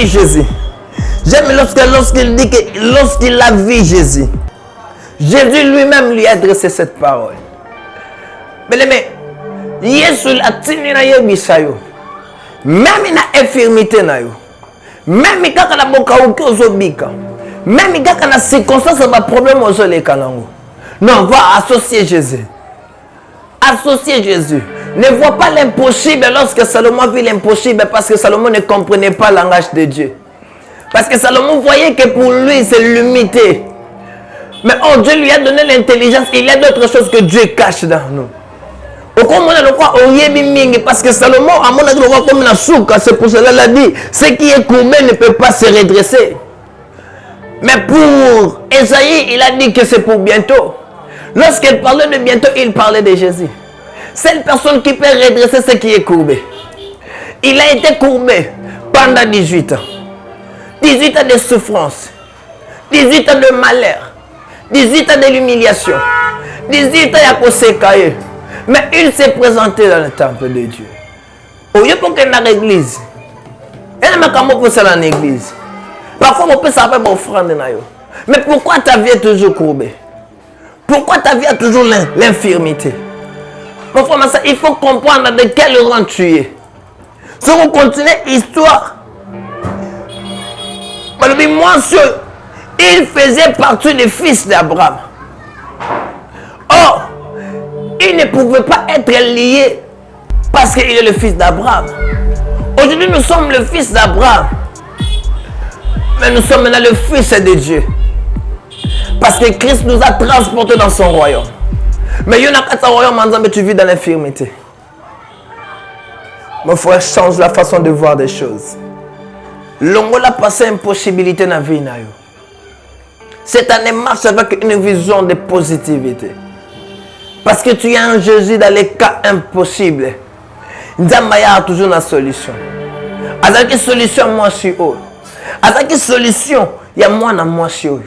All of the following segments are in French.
vu Jésus. J'aime lorsqu'il dit que lorsqu'il a vu Jésus, Jésus lui-même lui a adressé cette parole. Mais Yesu a tenu na yebisayo. Même na infirmité na yo. Même quand la boka ozobika. Même quand la circonstance ba problème ozoleka nango. Non, va associer Jésus. Associer Jésus. Ne vois pas l'impossible lorsque Salomon vit l'impossible parce que Salomon ne comprenait pas le langage de Dieu. Parce que Salomon voyait que pour lui c'est limité. Mais Dieu lui a donné l'intelligence. Il y a d'autres choses que Dieu cache dans nous. Parce que Salomon, à mon avis, comme la souka, c'est pour cela qu'il a dit, ce qui est courbé ne peut pas se redresser. Mais pour Esaïe, il a dit que c'est pour bientôt. Lorsqu'il parlait de bientôt, il parlait de Jésus. C'est une personne qui peut redresser ce qui est courbé. Il a été courbé pendant 18 ans. 18 ans de souffrance. 18 ans de malheur. 18 ans de l'humiliation. 18 ans à Kosekaya. Mais il s'est présenté dans le temple de Dieu. Au lieu pour qu'il y ait dans l'église. Il n'y a pas pour ça dans l'église. Parfois, on peut savoir offrande. Mais pourquoi ta vie est toujours courbée? Pourquoi ta vie a toujours l'infirmité? Parfois, il faut comprendre de quel rang tu es. Si on continue l'histoire, il faisait partie des fils d'Abraham. Or, il ne pouvait pas être lié parce qu'il est le fils d'Abraham. Aujourd'hui, nous sommes le fils d'Abraham. Mais nous sommes maintenant le fils de Dieu. Parce que Christ nous a transportés dans son royaume. Mais il y a un royaume, mais tu vis dans l'infirmité. Mon frère, change la façon de voir des choses. L'Ongola a passé une possibilité dans la vie. Cette année marche avec une vision de positivité. Parce que tu es un Jésus dans les cas impossibles. Nzambaya a toujours une solution. Avec une solution, moi je suis haut. Avec une solution, il y a moi je suis haut.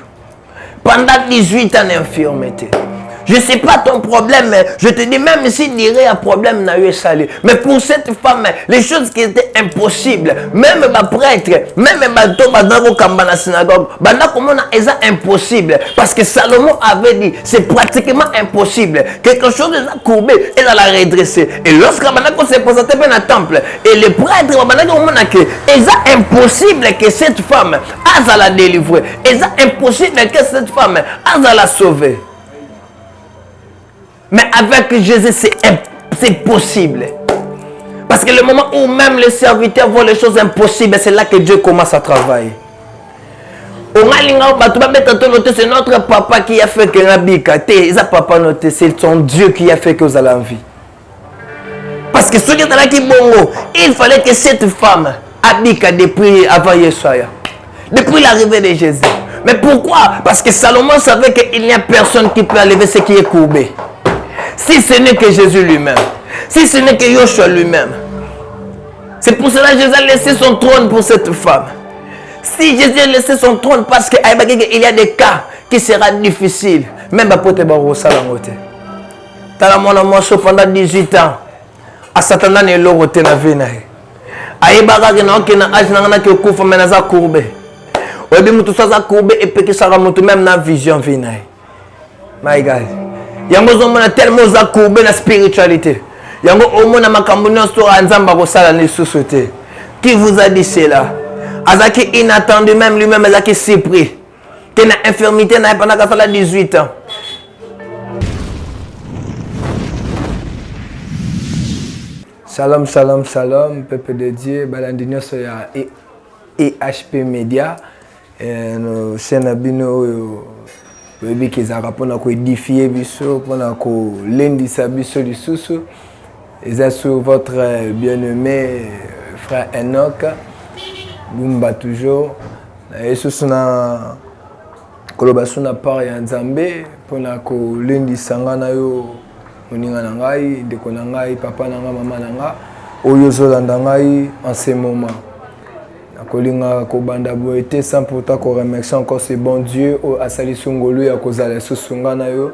Pendant 18 ans d'infirmité. Je ne sais pas ton problème, mais je te dis, même si il dirait un problème, n'a eu salé. Mais pour cette femme, les choses qui étaient impossibles, même ma prêtre, même ma dans la synagogue, c'est impossible. Parce que Salomon avait dit, c'est pratiquement impossible. Quelque chose est courbé et dans la redresser. Et lorsque on s'est présenté dans le temple, et les prêtres, c'est impossible que cette femme a la délivrer. Et c'est impossible que cette femme a la sauver. Mais avec Jésus, c'est possible. Parce que le moment où même les serviteurs voient les choses impossibles, c'est là que Dieu commence à travailler. C'est notre papa qui a fait que papa noté, c'est son Dieu qui a fait que vous allez en vie. Parce que ce qui est là qui bongo, il fallait que cette femme habite depuis avant Yeshua. Depuis l'arrivée de Jésus. Mais pourquoi? Parce que Salomon savait qu'il n'y a personne qui peut enlever ce qui est courbé. Si ce n'est que Jésus lui-même. Si ce n'est que Yoshua lui-même. C'est pour cela que Jésus a laissé son trône pour cette femme. Si Jésus a laissé son trône parce qu'il y a des cas qui seront difficiles. Même pour te barossa la moté. T'as mon amour pendant 18 ans. À Satan et l'orote na vena. Aïe bagage na okena âge na que kufa menaza courbé. Obi mutu sa courbé et peki sara mutu même na vision vena. My God. Yango zomona tellement za courbé na spiritualité. Yango omona makambo nyonso anzamba ko sala ni société. Qui vous a dit cela? Azaki inattendu même lui-même azaki surpris. Que na infirmité na pendant qu'à faire 18 ans. Shalom, shalom, shalom, peuple de Dieu, balandino soya EHP Media. Nous sommes bino webi kezaka pona ko édifier biso pona ko lendisa biso lisusu. Et sur votre bien-aimé frère Enoch Bumba toujours. Et sur na kolobation na part ya Nzambe pona ko lendisa ngana yo moninga na ngai ndeko na ngai papa na ngai mama na ngai oyo zolanda ngai en ce moment nakolinga ko banda boete sans pourtant ko remercier encore ce bon Dieu au asali sungolo ya kozala susunga na yo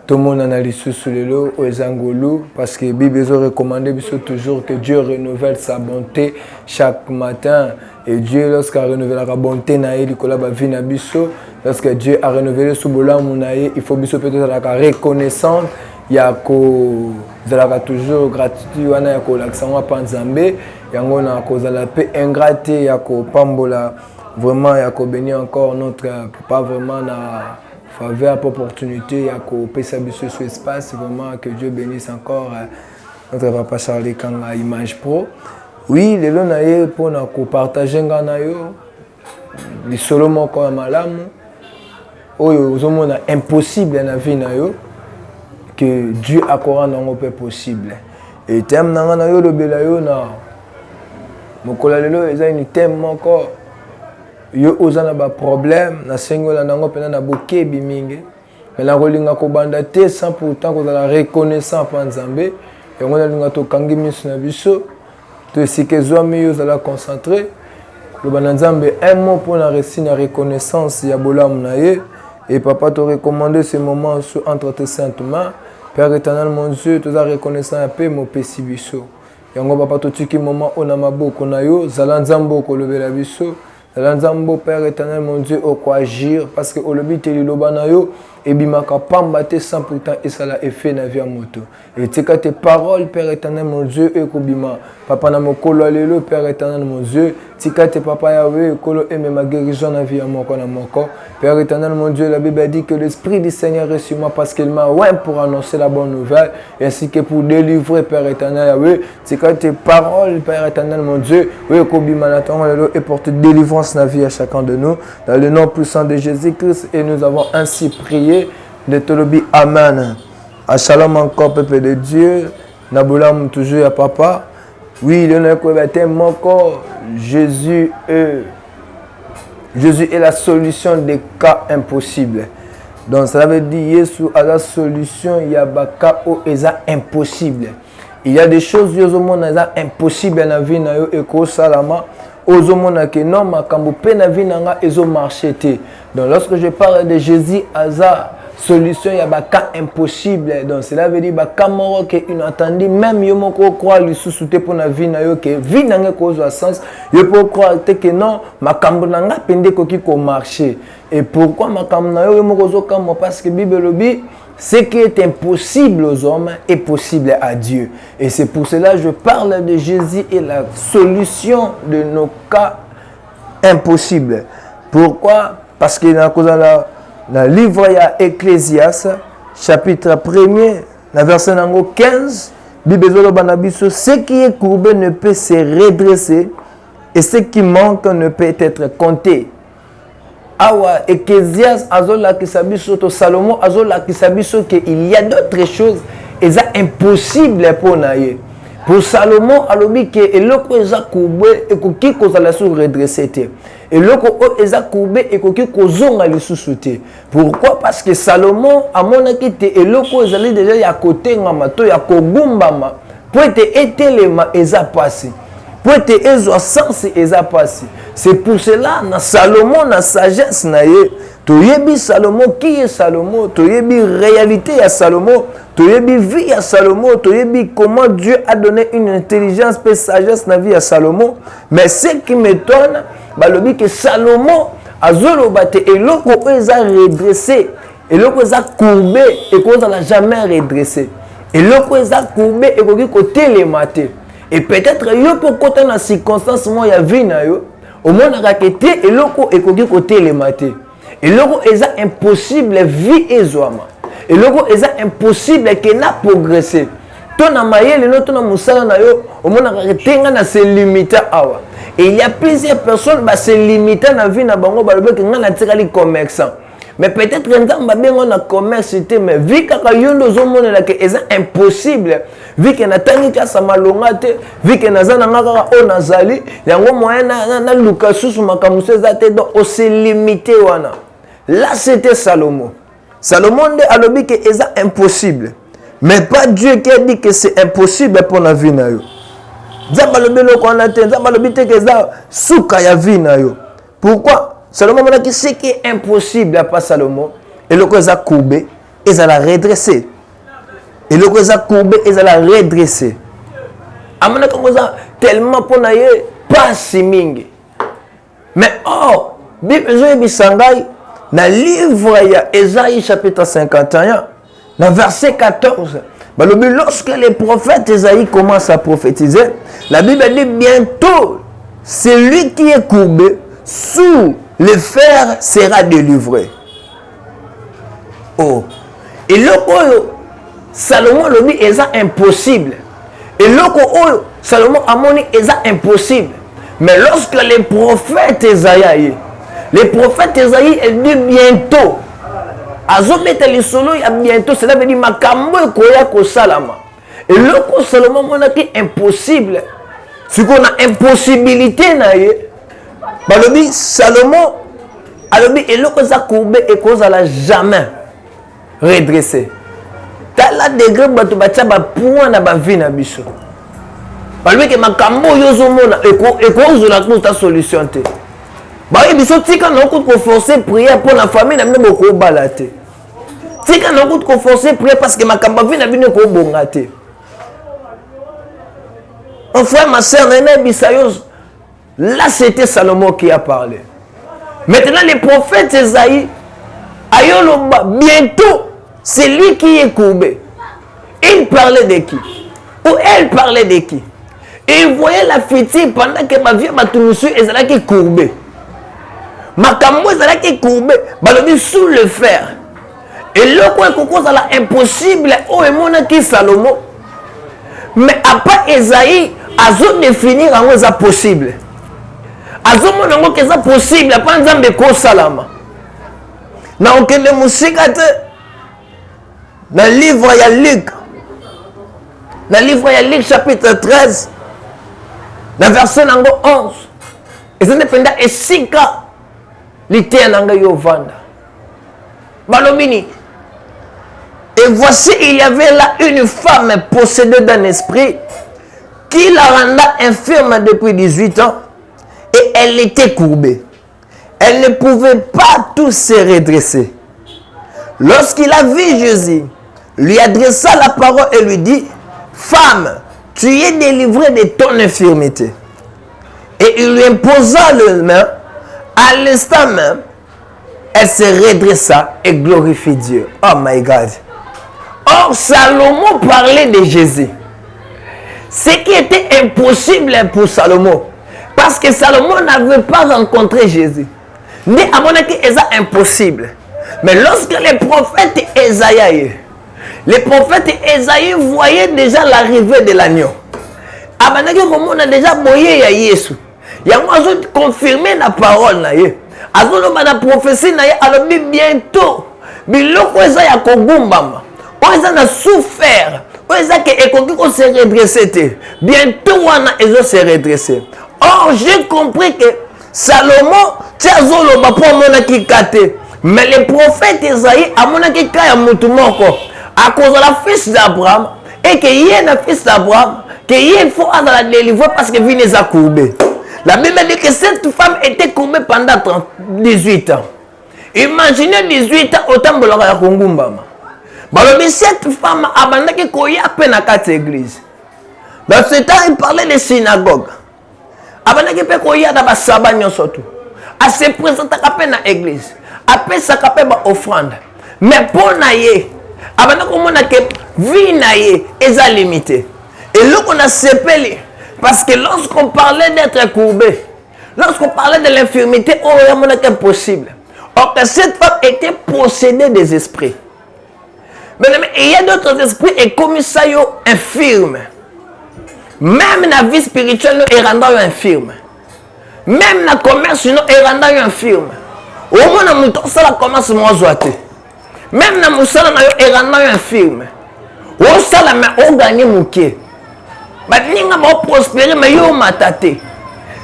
tout le monde analyse sur le lot aux angolou parce que Bible a recommandé toujours que Dieu renouvelle sa bonté chaque matin et Dieu lorsqu'il a renouvelé la bonté lorsque Dieu a renouvelé ce bolam il faut peut-être la reconnaissance il y a toujours gratitude wana ya ko laksangwa panzambe yango na ko la paix ingrate ya ko pambola vraiment ya ko bénir encore notre pas vraiment na faveur pour opportunité ya ko pesa biso sur espace vraiment que Dieu bénisse encore notre papa Charlie Kanga Image Pro. Oui, les lois naie pour na ko partager ngana yo li solo moko ya malamu oyo ozomona impossible na vie na yo que Dieu accorde nango pe possible. Et thème nanga na yo lobela yo na mokola lelo eza une thème encore yo ozana ba problème na sengola nango pena na bokebi mingi mais la kolinga ko banda te sans pourtant ko la reconnaissance pa Nzambe yango na linga to kangi miso na biso to sike zoami yo za la concentrer le bana Nzambe un mot pour la récit na reconnaissance ya bolamu na ye et papa te recommandé ce moment entre tes saintes mains. Père éternel mon Dieu tu as reconnaissant un peu mon péché biso yango papa to tiki moment on a maboko na yo zala Nzambe ko lobela biso zala Nzambe Père éternel mon Dieu au quoi agir parce que au lobi te liloba na yo et bimaka pamba te sans pourtant et ça l'a effet na vie à moto et tika tes paroles Père éternel mon Dieu et kobima papa na mokolo lelo Père éternel mon Dieu tika tes papa Yahweh kolo et ma guérison na vie à moko na moko Père éternel mon Dieu la Bible a dit que l'esprit du Seigneur est sur moi parce qu'il m'a oint pour annoncer la bonne nouvelle ainsi que pour délivrer Père éternel Yahweh tika tes paroles Père éternel mon Dieu oui kobima na tango lelo et porte délivrance na vie à chacun de nous dans le nom puissant de Jésus-Christ et nous avons ainsi prié de Tolobi Amen. À shalom encore peuple de Dieu. Nabulam toujours à papa. Oui, le nom est moko. Jésus est la solution des cas impossibles. Donc ça veut dire Jésus a la solution. Il y a des cas où ils sont impossibles. Il y a des choses qui sont impossibles dans la vie et que salama. Ozomona ke non makambo pe na vie nanga ezo marché te. Donc lorsque je parle de Jésus aza solution ya ba cas impossible donc cela veut dire ba kamoro ke inattendu même yo moko croire lisusu te pour na vie na yo ke vie nanga ko zo sens yo peut croire te que non makambo nanga pende ko ki ko marché et pourquoi makambo na yo moko zo kamo parce que Bible lobi ce qui est impossible aux hommes est possible à Dieu. Et c'est pour cela que je parle de Jésus et la solution de nos cas impossibles. Pourquoi? Parce que dans le livre Ecclésiaste, chapitre 1er, verset 15, ce qui est courbé ne peut se redresser et ce qui manque ne peut être compté. Awa Ecclésiaste azola kisabiso to Salomon azola kisabiso que il y a d'autres choses et ça impossible pour naie. Pour Salomon alobi que eloko eza kubwe ekoki kozala sur redresser te. Eloko o eza kubwe ekoki kozonga lisusu te. Pourquoi? Parce que Salomon amonaki te eloko ezali déjà ya côté ngama to ya kogumbama pour te etelema eza passé. Pour te ezo sens eza passé. C'est pour cela na Salomon na sagesse na ye toyebi Salomon qui est Salomon toyebi réalité ya Salomon toyebi vie ya Salomon toyebi comment Dieu a donné une intelligence et sagesse na vie à Salomon mais ce qui m'étonne balobi que Salomon azoloba te eloko eza redressé eloko eza courbé et qu'on n'a jamais redressé eloko eza courbé et koki kotelema te et peut-être yo pour côté na circonstance moi ya vie na yo au moins rakete eloko ekoki kotelema te eloko eza impossible vie ezwama eloko eza impossible que na progresser to na mayele no to na musala na yo au moins raketenga na se limiter awa et il y a plusieurs personnes ba se limiter na vie na bango balobe que ngana tikali commerçant mais peut-être nzamba bengo na commerce te mais vu kaka yondo zo monela que eza impossible vu que natangi ka samalonga te vu que nazana ngaka o nazali yango moyen na luka susu makamuso za te donc o se limiter wana là c'était Salomon de alobi que eza impossible mais pas Dieu qui a dit que c'est impossible pour la vie na yo nzamba lobelo ko na te nzamba lobi te que eza suka ya vie na yo pourquoi Salomon m'a dit ce qui est impossible à pas Salomon et le cause a courbé ils allaient redresser. Et le ils allaient courber, ils allaient redresser. Amana comme ça tellement pour naïe pas si mingi. Mais oh, Bible bisangai na livre ya Ésaïe chapitre 51, dans verset 14. Lorsque les prophètes Ésaïe commencent à prophétiser, la Bible dit bientôt celui qui est courbé sous le fer sera délivré. Oh, et le Salomon le dit est impossible. Et le Salomon a monné est impossible. Mais lorsque les prophètes Ésaïe, elle dit bientôt. Azobeta li solo ya bientôt, cela veut dire makambo koya ko salama. Et le Salomon monaki impossible. Ce qu'on a impossibilité na ye. Balobi Salomon alobi eloko za courbé et cause la jamais redresser. Tala degré bato bacha ba point na ba vie na biso. Balobi ke makambo yozo mona et cause la toute solution te. Bah oui, biso tika na ko forcer prière pour la famille na mne ko balate. Tika na ko forcer prière parce que makambo vie na bino ko bongate. Mon frère, ma soeur, là c'était Salomon qui a parlé. Maintenant les prophètes Ésaïe, Ayoloba, bientôt c'est lui qui est courbé. Il parlait de qui? Ou elle parlait de qui? Et il voyait la fatigue pendant que ma vie m'a tourné sur Ésaïe qui est courbé. Makambo ezala ki courbé balobi sous le fer. Et le quoi cause la impossible o emona ki Salomon. Mais après Ésaïe azo définir en ça possible. Azo mona ngo que ça possible pas nzambe ko salama. Na okende musika te. Dans le livre ya Luc. Dans le livre ya Luc chapitre 13 dans verset 11. Et ça dépend et sika Balomini. Et voici, il y avait là une femme possédée d'un esprit qui la renda infirme depuis 18 ans et elle était courbée. Elle ne pouvait pas tout se redresser. Lorsqu'il a vu Jésus, lui adressa la parole et lui dit, femme, tu es délivrée de ton infirmité. Et il lui imposa le main. À l'instant même, elle se redressa et glorifie Dieu. Oh my God. Or, Salomon parlait de Jésus. Ce qui était impossible pour Salomon. Parce que Salomon n'avait pas rencontré Jésus. Mais à mon avis, c'est impossible. Mais lorsque les prophètes Ésaïe voyaient déjà l'arrivée de l'agneau. On a déjà boyé à Jésus. Il y a confirmé la parole na ye. Azono ba na prophétie na ye alobi bientôt. Biloko eza ya kogumbama. Oza na souffert. Oza ke ekoki ko se redresser te. Bientôt wana ezo se redresser. Or j'ai compris que Salomon tiazolo ba po mona ki kate. Mais le prophète Isaïe a mona ki kaya mutu moko. À cause de la fils d'Abraham et que yé na fils d'Abraham que yé faut la délivrer parce que vine za courbé. La Bible dit que cette femme était courbée pendant 18 ans. Imaginez 18 ans autant de la Kongumbama. Mais cette femme a abandonné koya peine à 4 églises. Dans ce temps, il parlait des synagogues. Abandonné pe koya da ba sabanyo surtout. A se présenter à peine à l'église. Après ça capé ba offrande. Mais pour naie, abandonné comme on a que vie naie est limitée. Et là qu'on a séparé. Parce que lorsqu'on parlait d'être courbé, lorsqu'on parlait de l'infirmité, oh, il y a impossible. Or que cette femme était possédée des esprits. Mais il y a d'autres esprits et comme ça, ils sont infirmes. Même dans la vie spirituelle, ils rendent infirme. Même dans le commerce, ils rendent infirme. Au moins, dans le commerce, même dans le salon, ils rendent infirme. Au salon, ils gagnent mon pied.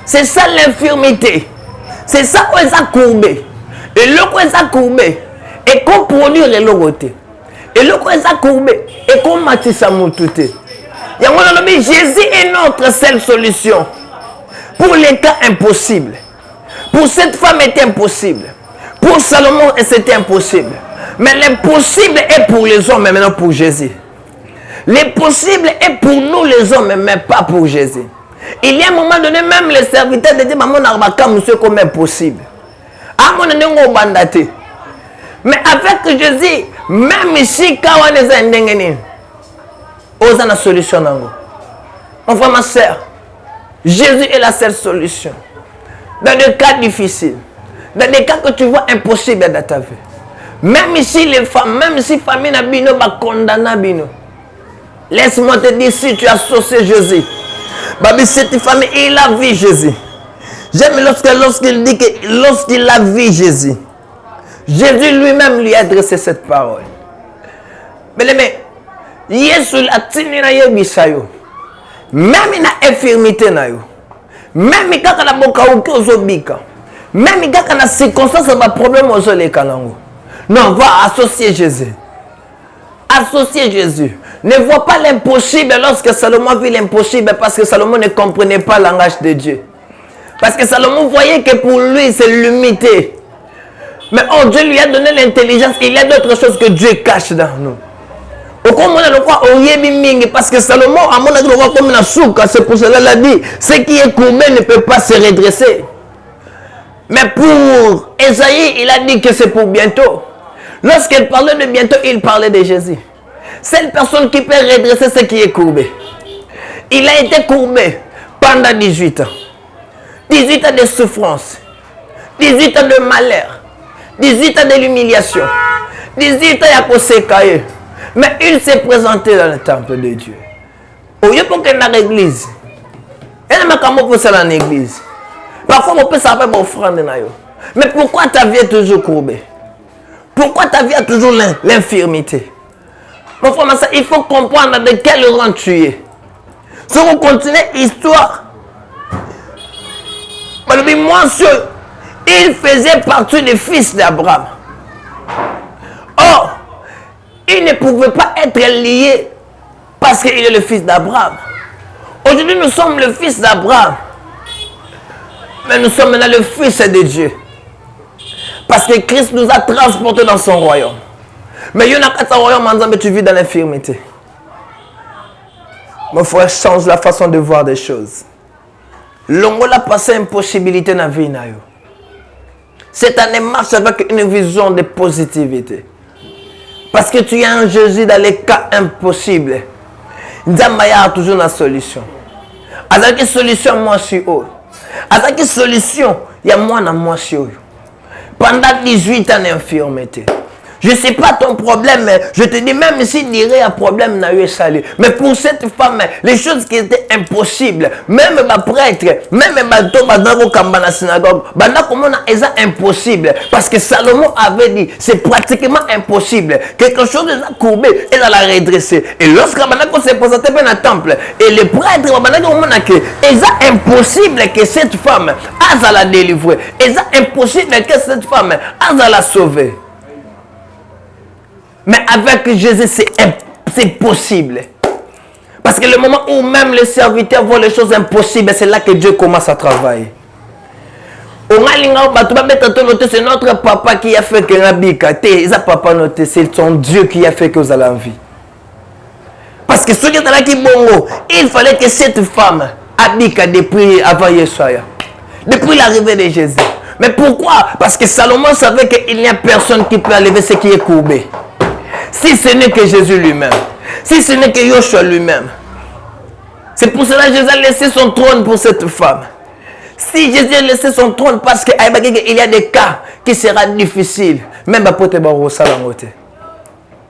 C'est ça l'infirmité. C'est ça où ils ont courbé. Et le où ils ont courbé. Et qu'on produire le logoté. Et le où ils ont courbé. Et qu'on matisse à mon touté. Jésus est notre seule solution. Pour les cas impossibles. Pour cette femme, c'était impossible. Pour Salomon, c'était impossible. Mais l'impossible est pour les hommes, mais maintenant pour Jésus. L'impossible est pour nous les hommes, mais pas pour Jésus. Il y a un moment donné, même les serviteurs de Dieu, maman n'a pas monsieur comme impossible. À mon donné, on va mandater. Mais avec Jésus, même ici, quand on est en dengeni, on a une solution. Mon frère, ma soeur, Jésus est la seule solution. Dans des cas difficiles, dans des cas que tu vois impossibles dans ta vie. Même ici, les femmes, même si la famille n'a pas condamné. Laisse-moi te dire, si tu as associé Jésus, cette famille, il a vu Jésus. J'aime lorsqu'il dit que lorsqu'il a vu Jésus, Jésus lui-même lui a adressé cette parole. Mais Jésus a tenu na yebisayo. Même il a infirmité na yo. Même il a boka uki ozobika. Même il a na circonstance ba problème ozole kanango. Non, va associer Jésus. Associer Jésus. Ne vois pas l'impossible lorsque Salomon vit l'impossible parce que Salomon ne comprenait pas le langage de Dieu. Parce que Salomon voyait que pour lui c'est limité. Mais Dieu lui a donné l'intelligence. Il y a d'autres choses que Dieu cache dans nous. Parce que Salomon, à mon avis, comme la souka, c'est pour cela qu'il a dit, ce qui est courbé ne peut pas se redresser. Mais pour Esaïe, il a dit que c'est pour bientôt. Lorsqu'il parlait de bientôt, il parlait de Jésus. C'est une personne qui peut redresser ce qui est courbé. Il a été courbé pendant 18 ans. 18 ans de souffrance. 18 ans de malheur. 18 ans de l'humiliation. 18 ans à Kosékaye. Mais il s'est présenté dans le temple de Dieu. Au lieu pour qu'il y ait dans l'église. Il y a dans l'église. Parfois, on peut savoir offrande. Mais pourquoi ta vie est toujours courbée? Pourquoi ta vie a toujours l'infirmité? Mon frère, il faut comprendre de quel rang tu es. Si on continue l'histoire, il faisait partie des fils d'Abraham. Or, il ne pouvait pas être lié parce qu'il est le fils d'Abraham. Aujourd'hui, nous sommes le fils d'Abraham. Mais nous sommes maintenant le fils de Dieu. Parce que Christ nous a transportés dans son royaume. Mais il y a un royaume, mais tu vis dans l'infirmité. Mon frère, change la façon de voir des choses. L'on a passé une possibilité dans la vie. Cette année marche avec une vision de positivité. Parce que tu es un Jésus dans les cas impossibles. Il y a toujours une solution. Avec une solution, moi je suis haut. Avec une solution, il y a moi je suis haut. Pendant 18 ans d'infirmité. Je ne sais pas ton problème, mais je te dis, même si il dirait un problème, n'a eu salé. Mais pour cette femme, les choses qui étaient impossibles, même ma prêtre, même ma dans la synagogue, c'est impossible. Parce que Salomon avait dit, c'est pratiquement impossible. Quelque chose est courbé et dans la redresser. Et lorsque on s'est présenté dans le temple, et les prêtres, c'est impossible que cette femme a la délivrer. C'est impossible que cette femme a la sauver. Mais avec Jésus, c'est possible. Parce que le moment où même les serviteurs voient les choses impossibles, c'est là que Dieu commence à travailler. C'est notre papa qui a fait que papa noté, c'est son Dieu qui a fait que vous allez en vie. Parce que ceux qui étaient là qui bongo, il fallait que cette femme habite depuis avant Yeshua. Depuis l'arrivée de Jésus. Mais pourquoi? Parce que Salomon savait qu'il n'y a personne qui peut enlever ce qui est courbé. Si ce n'est que Jésus lui-même. Si ce n'est que Yoshua lui-même. C'est pour cela que Jésus a laissé son trône pour cette femme. Si Jésus a laissé son trône parce qu'il y a des cas qui seront difficiles. Même pour te barrer ça dans côté.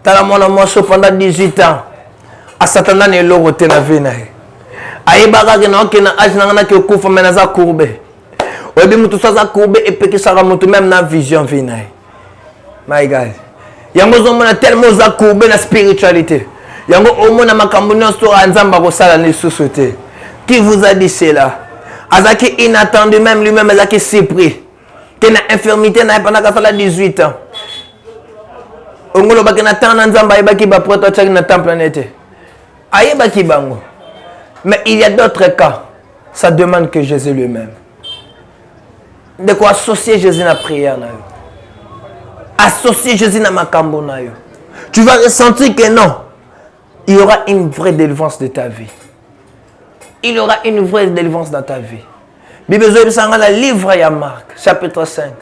T'as la pendant 18 ans. À Satan et l'eau te na vie na. Aïe bagage na okena âge na ke kufa menaza courbé. Obi mutu sa courbé et pe ki sara mutu même na vision vie na. My God. Yango zomona tellement za courbé na spiritualité. Yango omona makambo nyonso anzamba ko sala ni société. Qui vous a dit cela? Azaki inattendu même lui-même azaki surpris. Que na infirmité na pendant ka sala 18 ans. Ongolo bakena tana nzamba ibaki ba proto chaki na temple planète. Ayebaki bango. Mais il y a d'autres cas. Ça demande que Jésus lui-même. De quoi associer Jésus à la prière. associer Jésus dans ma cambonayo. Tu vas ressentir que non, il y aura une vraie délivrance de ta vie. Il y aura une vraie délivrance dans ta vie. Bible dans le livre de Marc, chapitre 5.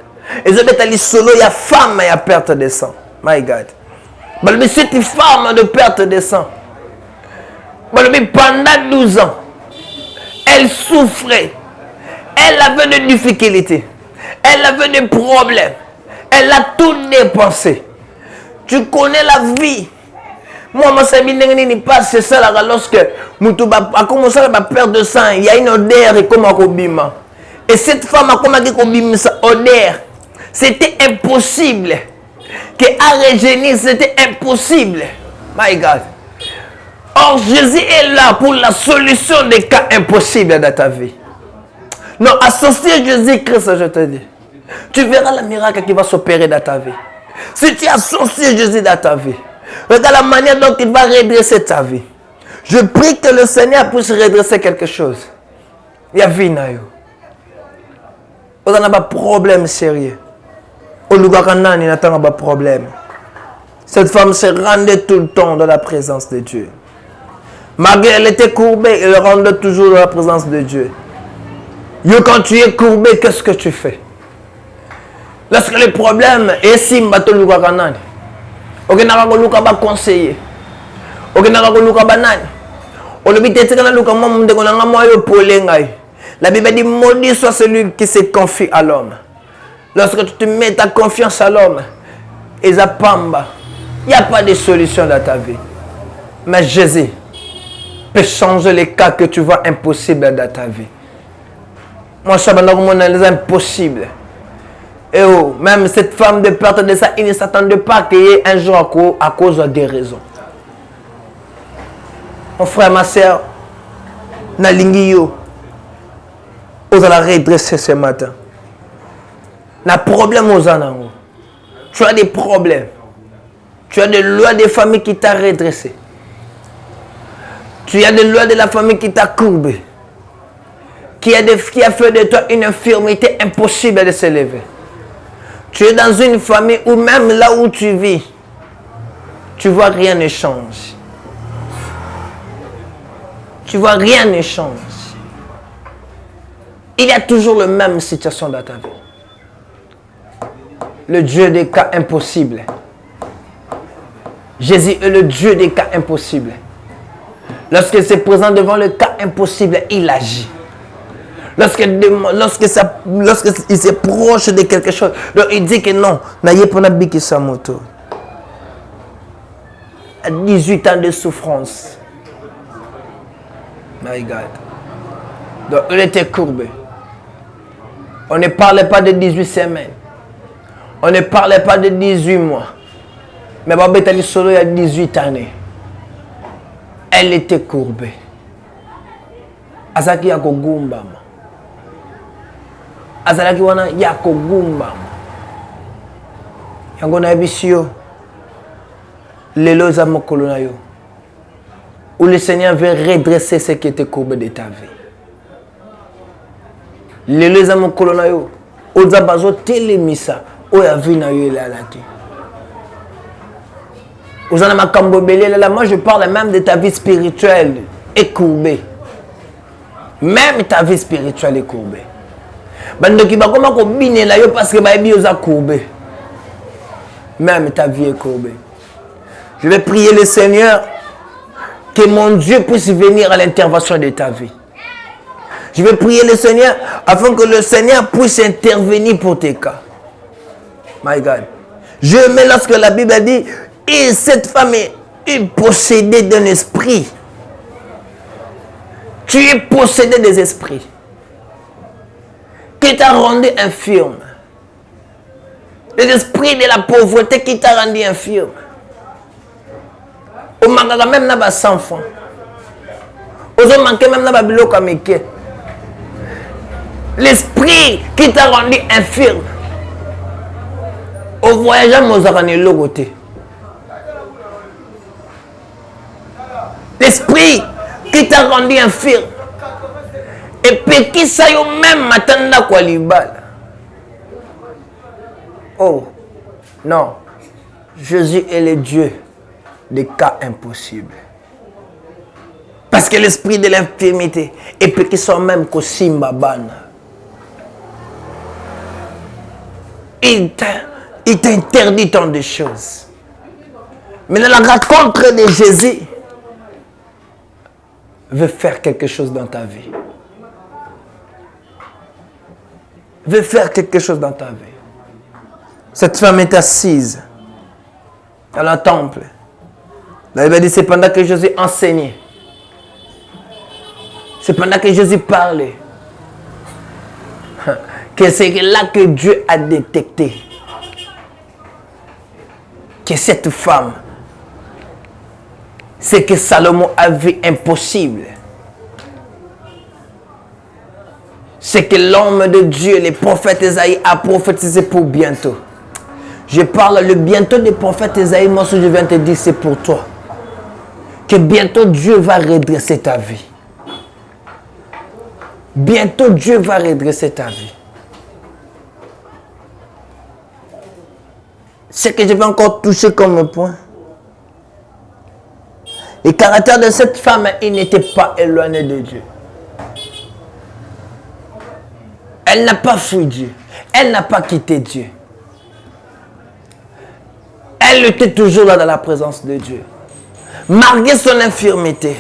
Et je vais aller solo, il y a femme, il y a perte de sang. My God. Mais cette femme de perte de sang, pendant 12 ans, elle souffrait. Elle avait des difficultés. Elle avait des problèmes. Elle a tout dépensé. Tu connais la vie. Moi, je sais pas c'est ça là, lorsque Moutou a commencé à perdre de sang, il y a une odeur et comme un robima. Et cette femme a commencé à cette odeur. C'était impossible. Qu'à régénérer, c'était impossible. My God. Or, Jésus est là pour la solution des cas impossibles dans ta vie. Non, associé Jésus-Christ, je te dis. Tu verras le miracle qui va s'opérer dans ta vie. Si tu associes Jésus dans ta vie, regarde la manière dont il va redresser ta vie. Je prie que le Seigneur puisse redresser quelque chose. Il y a vie. Vous n'avez pas de problème sérieux. Au lugar où il n'y a pas de problème. Cette femme se rendait tout le temps dans la présence de Dieu. Malgré qu'elle était courbée, elle rendait toujours dans la présence de Dieu. Yo, quand tu es courbé, qu'est-ce que tu fais? Lorsque le problème est si mbato lugar où il n'y a pas de conseiller. Il n'y a pas de la Bible dit maudit soit celui qui se confie à l'homme. Lorsque tu te mets ta confiance à l'homme, il n'y a pas de solution dans ta vie. Mais Jésus peut changer les cas que tu vois impossibles dans ta vie. Moi, je sais que impossible. Et oh, même cette femme de perte de ça, il ne s'attendait pas qu'il y ait un jour à cause des raisons. Mon frère, ma soeur, Nalingio, vous allez redresser ce matin. Na problème aux anango. Tu as des problèmes. Tu as des lois des familles qui t'ont redressé. Tu as des lois de la famille qui t'a courbé. Qui a fait de toi une infirmité impossible de se lever. Tu es dans une famille où même là où tu vis, tu vois rien ne change. Tu vois rien ne change. Il y a toujours la même situation dans ta vie. Le Dieu des cas impossibles. Jésus est le Dieu des cas impossibles. Lorsqu'il se présente devant le cas impossible, il agit. Lorsqu'il se proche de quelque chose, il dit que non, n'ayez pas de sa moto. À 18 ans de souffrance. My God. Donc, il était courbé. On ne parlait pas de 18 semaines. On ne parlait pas de 18 mois. Mais Baba était solo il y a 18 années. Elle était courbée. Azaki yako gumbama. Azalaki wana yako gumbama. Yango na ebisio. Lelo za mokolo na yo. Où le Seigneur veut redresser ce qui était courbé de ta vie. Lelo za mokolo na yo. Oza bazo telemisa. Oya vi na yo elalaki. Moi, je parle même de ta vie spirituelle est courbée. Même ta vie spirituelle est courbée. Parce que courbé. Même ta vie est courbée. Je vais prier le Seigneur que mon Dieu puisse venir à l'intervention de ta vie. Je vais prier le Seigneur afin que le Seigneur puisse intervenir pour tes cas. My God. Je mets lorsque la Bible dit et cette femme est possédée d'un esprit. Tu es possédé des esprits qui t'a rendu infirme. Les esprits de la pauvreté qui t'a rendu infirme. Au manque même n'a pas 100 francs. Au manque même n'a pas bilo comme l'esprit qui t'a rendu infirme. Au voyage, Mozarane logoté. L'esprit qui t'a rendu infirme. Et puis qui ça y même matanda kwa libala. Oh, Non. Jésus est le Dieu des cas impossibles. Parce que l'esprit de l'infirmité est petit soit même qu'au Simbabana. Il t'interdit tant de choses. Mais la rencontre de Jésus veut faire quelque chose dans ta vie. Veut faire quelque chose dans ta vie. Cette femme est assise dans le temple. La Bible dit c'est pendant que Jésus enseignait. C'est pendant que Jésus parlait. Que c'est là que Dieu a détecté que cette femme, c'est que Salomon a vu impossible. C'est que l'homme de Dieu, le prophète Esaïe, a prophétisé pour bientôt. Je parle le bientôt des prophètes Esaïe, moi ce que je viens de te dire, c'est pour toi. Que bientôt Dieu va redresser ta vie. Bientôt Dieu va redresser ta vie. Ce que je vais encore toucher comme point. Le caractère de cette femme, il n'était pas éloigné de Dieu. Elle n'a pas fui Dieu. Elle n'a pas quitté Dieu. Elle était toujours là dans la présence de Dieu. Malgré son infirmité.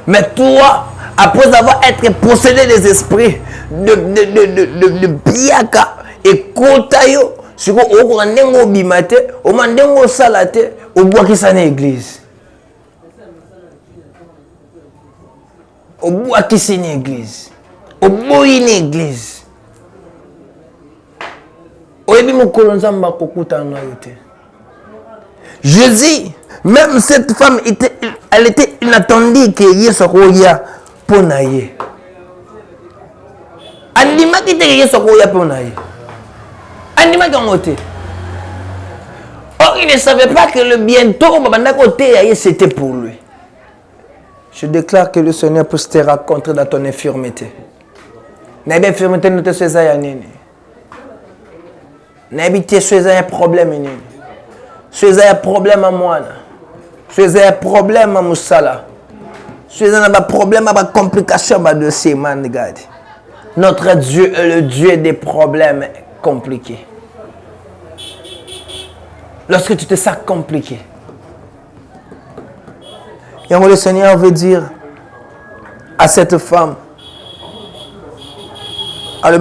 Mais toi, après avoir été possédé des esprits de Biaka et Kotayo, si vous avez un bimate, vous avez un salate, vous avez une église. Vous avez une église. Vous avez une église. Vous avez une église. Jésus, même cette femme, elle était inattendue qu'il y ait ce roya pour naïe. Andima qui était ce roya pour naïe. Andima qui a monté. Or, il ne savait pas que le bientôt, c'était pour lui. Je déclare que le Seigneur peut te rencontrer dans ton infirmité. N'a infirmité ne te soit à nini. N'a pas soit un problème. Si un problème à moi, si un problème à Moussala, si un problème à complication de dossier, notre Dieu est le Dieu des problèmes compliqués. Lorsque tu te sens compliqué, et le Seigneur veut dire à cette femme, alors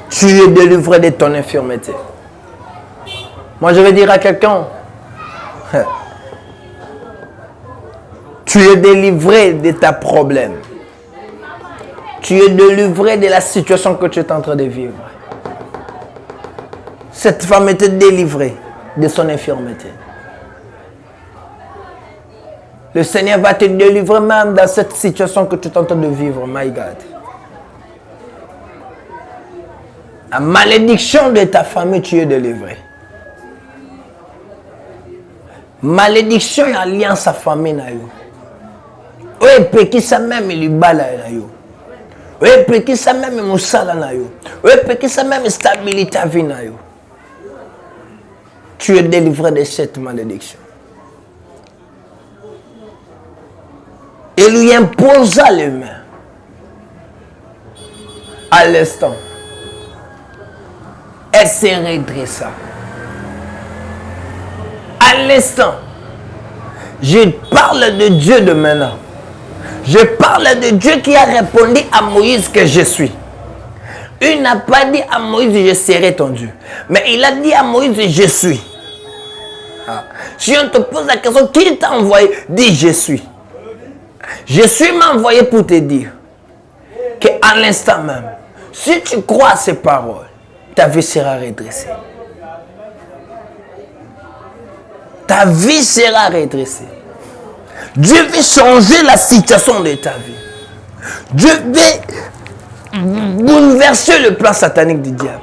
tu es délivré de ton infirmité. Moi, je vais dire à quelqu'un, tu es délivré de ta problème. Tu es délivré de la situation que tu es en train de vivre. Cette femme était délivrée de son infirmité. Le Seigneur va te délivrer même dans cette situation que tu es en train de vivre, my God. La malédiction de ta famille, tu es délivré. Malédiction et alliance à famille na yo. Oui, peki sa même il bala na yo. Oui, peki sa même musala na yo. Oui, peki sa même stabilité à vie na yo. Tu es délivré de cette malédiction. Et lui imposa les mains. À l'instant. Elle s'est redressée. À l'instant, je parle de Dieu de maintenant. Je parle de Dieu qui a répondu à Moïse que je suis. Il n'a pas dit à Moïse je serai ton Dieu. Mais il a dit à Moïse je suis. Ah. Si on te pose la question, qui t'a envoyé? Dis je suis. Je suis m'a envoyé pour te dire qu'à l'instant même, si tu crois à ces paroles, ta vie sera redressée. Ta vie sera redressée. Dieu veut changer la situation de ta vie. Dieu veut bouleverser le plan satanique du diable.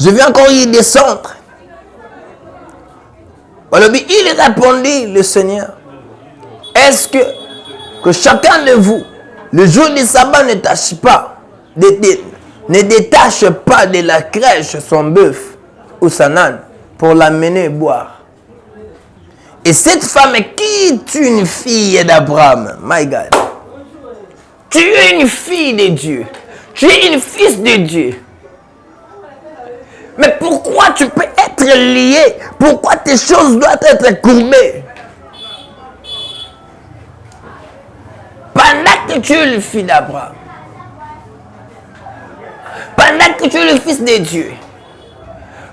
Je vais encore y descendre. Il répondit, le Seigneur, est-ce que chacun de vous, le jour du sabbat ne tâche pas de ne détache pas de la crèche son bœuf ou son âne pour l'amener boire. Et cette femme qui est une fille d'Abraham, my God, tu es une fille de Dieu, tu es une fils de Dieu. Mais pourquoi tu peux être lié? Pourquoi tes choses doivent être courbées? Pendant que tu es le fils d'Abraham, pendant que tu es le fils de Dieu,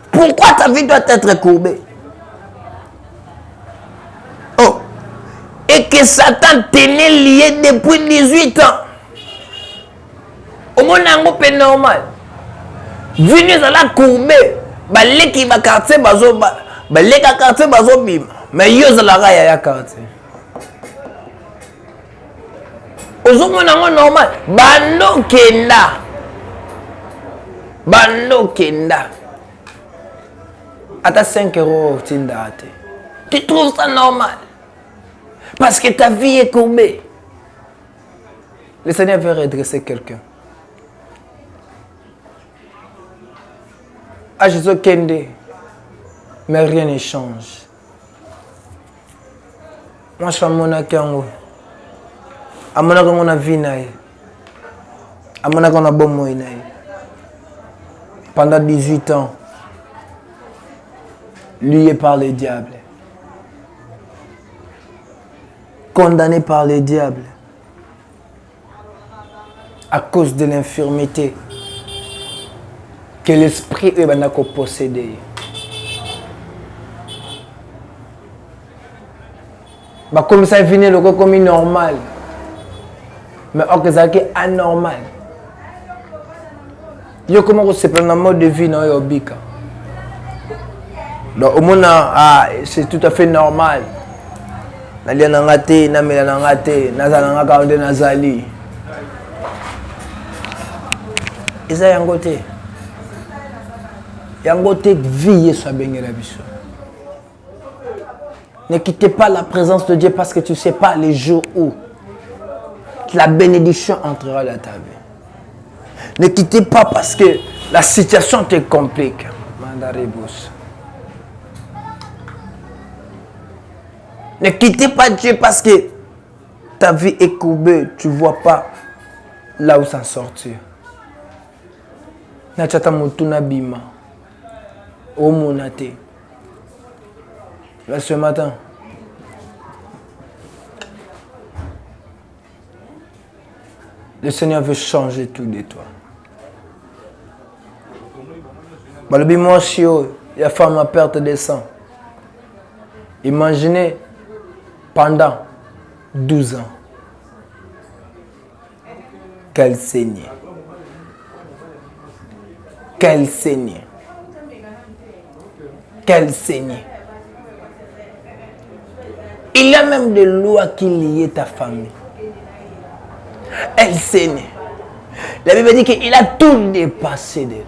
pourquoi ta vie doit être courbée? Oh, et que Satan tenait lié depuis 18 ans. Au moins, c'est normal. Venu à la courbée, baleki ba quartier bazo baleka quartier bazo bim, mais yo za la raya ya quartier. Ozomona ngo normal, bando kenda. Ata 5 € tindate. Tu trouves ça normal? Parce que ta vie est courbée. Le Seigneur veut redresser quelqu'un. Ah, Jésus Kende, mais rien ne change. Moi, je suis à mon akango. À mon akango, on a vie naïe. À mon akango, on a bon moyen naïe. Pendant 18 ans, lié par le diable. Condamné par le diable. À cause de l'infirmité que l'esprit est possédé. Comme ça, il vient le comme normal. Mais ça est anormal. Yo comment se prend un mode de vie dans le bika. Donc au moins c'est tout à fait normal. Nalia nangate, namela nangate, nazala ngaka nazali. Isa yangote. Yangote vie soit béni la biso. Ne quittez pas la présence de Dieu parce que tu ne sais pas les jours où la bénédiction entrera dans ta vie. Ne quittez pas parce que la situation te complique. Mandaribus. Ne quittez pas Dieu parce que ta vie est courbée. Tu ne vois pas là où s'en sortir. Nachata mutuna bima. O monate. Là ce matin. Le Seigneur veut changer tout de toi. Le bimoshio, il y a femme à perte de sang. Imaginez pendant 12 ans qu'elle saignait. Qu'elle saignait. Qu'elle saignait. Il y a même des lois qui liaient ta famille. Elle saignait. La Bible dit qu'il a tout dépassé de lui.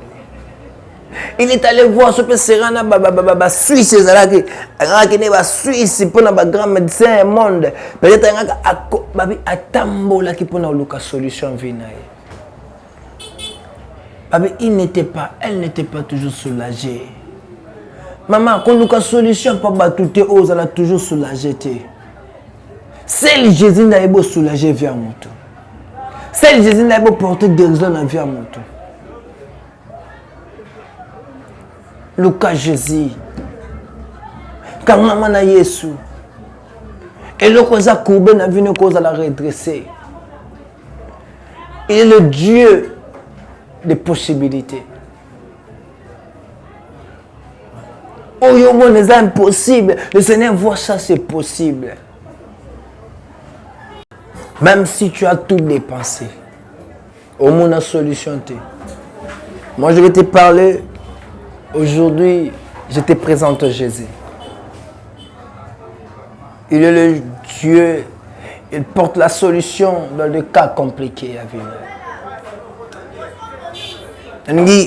Il est allé voir ce que Serana Suisse, Suisse pour un grand médecin au monde. Peut-être qu'il a tambola qui pour une solution elle n'était pas toujours soulagée. Maman, quand il y a solution pour battre aux elle a toujours soulagé. Celle Jésus n'a pas soulagé via mon tour. Celle Jésus n'a pas porté guérison via mon tour. Le cas Jésus. Quand maman a Jésus. Et le cause a courbé n'a vu une cause à la redresser. Il est le Dieu des possibilités. Oh, yo, mon c'est impossible. Le Seigneur voit ça, c'est possible. Même si tu as tout dépensé, au moins la solution. Moi, je vais te parler. Aujourd'hui, je te présente Jésus. Il est le Dieu. Il porte la solution dans le cas compliqué à vivre.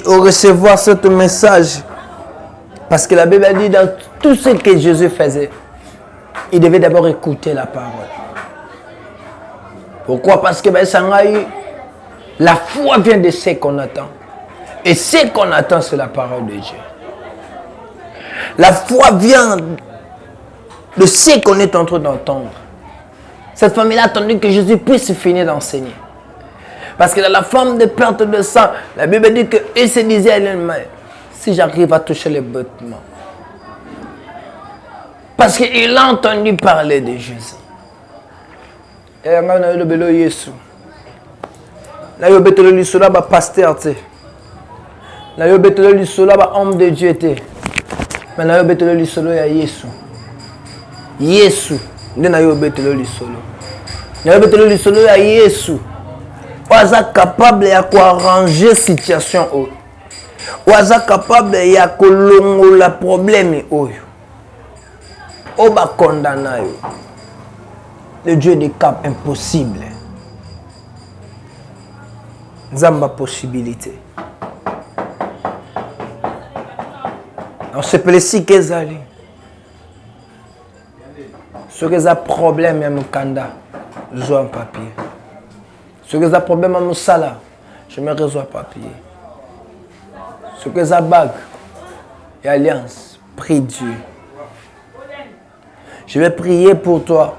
On va recevoir ce message. Parce que la Bible dit dans tout ce que Jésus faisait, il devait d'abord écouter la parole. Pourquoi? Parce que la foi vient de ce qu'on attend. Et ce qu'on attend, c'est la parole de Dieu. La foi vient de ce qu'on est en train d'entendre. Cette famille a attendu que Jésus puisse finir d'enseigner. Parce que dans la forme de perte de sang, la Bible dit qu'il se disait à elle-même, si j'arrive à toucher les vêtements. Parce qu'il a entendu parler de Jésus. Et il a eu le bélo Jésus. Il a eu le bélo Jésus, là, pasteur. Il a eu le bélo Jésus, là, homme de Dieu. Mais il a eu le bélo Jésus, là, Jésus. Jésus. Il a eu le bélo Jésus. Il a eu le bélo Jésus, là, Jésus. On est capable de arranger la situation. On est capable de la problème. On va condamner. Le Dieu des caps impossible. Nous avons une possibilité. On se peut si que ça allait. Ce que ça problème, il y a un candidat. Je joue un papier. Ce que ça problème à mon salaire, je me résois papier. Ce que ça bague et alliance, prie Dieu. Je vais prier pour toi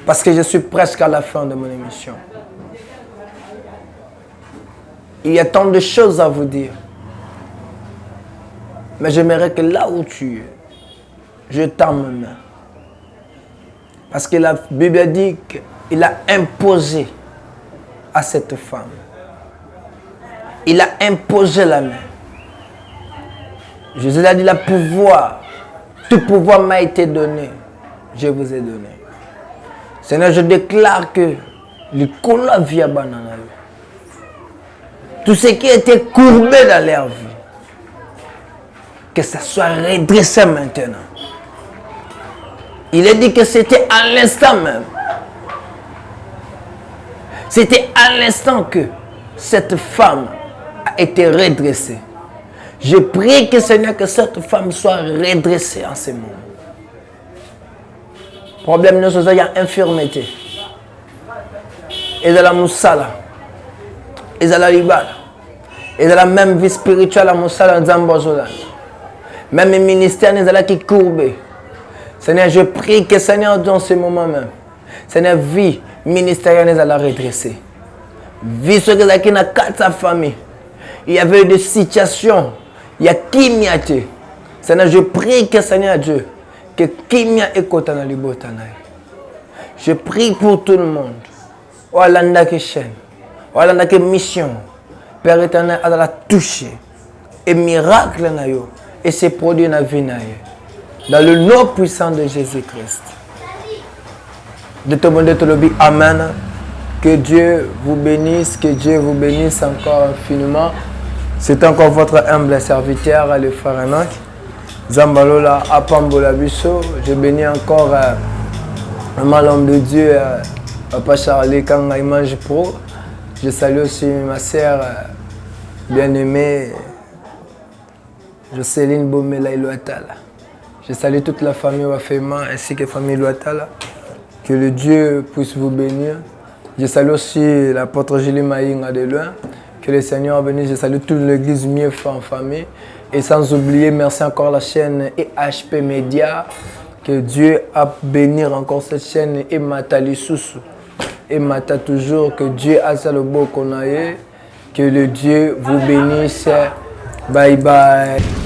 parce que je suis presque à la fin de mon émission. Il y a tant de choses à vous dire. Mais j'aimerais que là où tu es, je tends ma main. Parce que la Bible dit qu'il a imposé à cette femme. Il a imposé la main. Jésus a dit, le pouvoir, tout pouvoir m'a été donné. Je vous ai donné. Seigneur, je déclare que le cola via banana. Tout ce qui était courbé dans leur vie, que ça soit redressé maintenant. Il a dit que c'était à l'instant même. C'était à l'instant que cette femme a été redressée. Je prie que Seigneur, que cette femme soit redressée en ce moment. Problème de il y a infirmité. Et de la moussala. Et de la libala. Et de la même vie spirituelle à moussala en Zambozola. Même le ministère n'est là qui courbe. Seigneur, je prie que Seigneur, dans ce moment même, Seigneur, vie ministérielle n'est à la redresser. Vie ce qui n'a qu'à sa famille. Il y avait des situations. Il y a Kimia. Seigneur, je prie que Seigneur Dieu, que Kimia écoute dans les botanais. Je prie pour tout le monde. Voilà qui chaîne. Voilà qui mission. Père éternel, à la toucher. Et miracle na yo. Et c'est produit dans la vie. Dans le nom puissant de Jésus-Christ. De tout le monde, de tout le monde. Amen. Que Dieu vous bénisse. Que Dieu vous bénisse encore infiniment. C'est encore votre humble serviteur, le frère Enoch. Zambalola Apambola Bisso. Je bénis encore un mal homme de Dieu, Papa Charlie Kanga Image Pro. Je salue aussi ma sœur bien-aimée, Jocelyne Bomela Iloatala. Je salue toute la famille Wafema ainsi que la famille Iloatala. Que le Dieu puisse vous bénir. Je salue aussi l'apôtre Julie Maïnga de loin. Que le Seigneur bénisse. Je salue toute l'église mieux fait en famille. Et sans oublier, merci encore la chaîne EHP Media. Que Dieu a bénir encore cette chaîne et Matali Soussou. Et Mata toujours. Que Dieu a ça le beau qu'on a. Que le Dieu vous bénisse. Bye bye.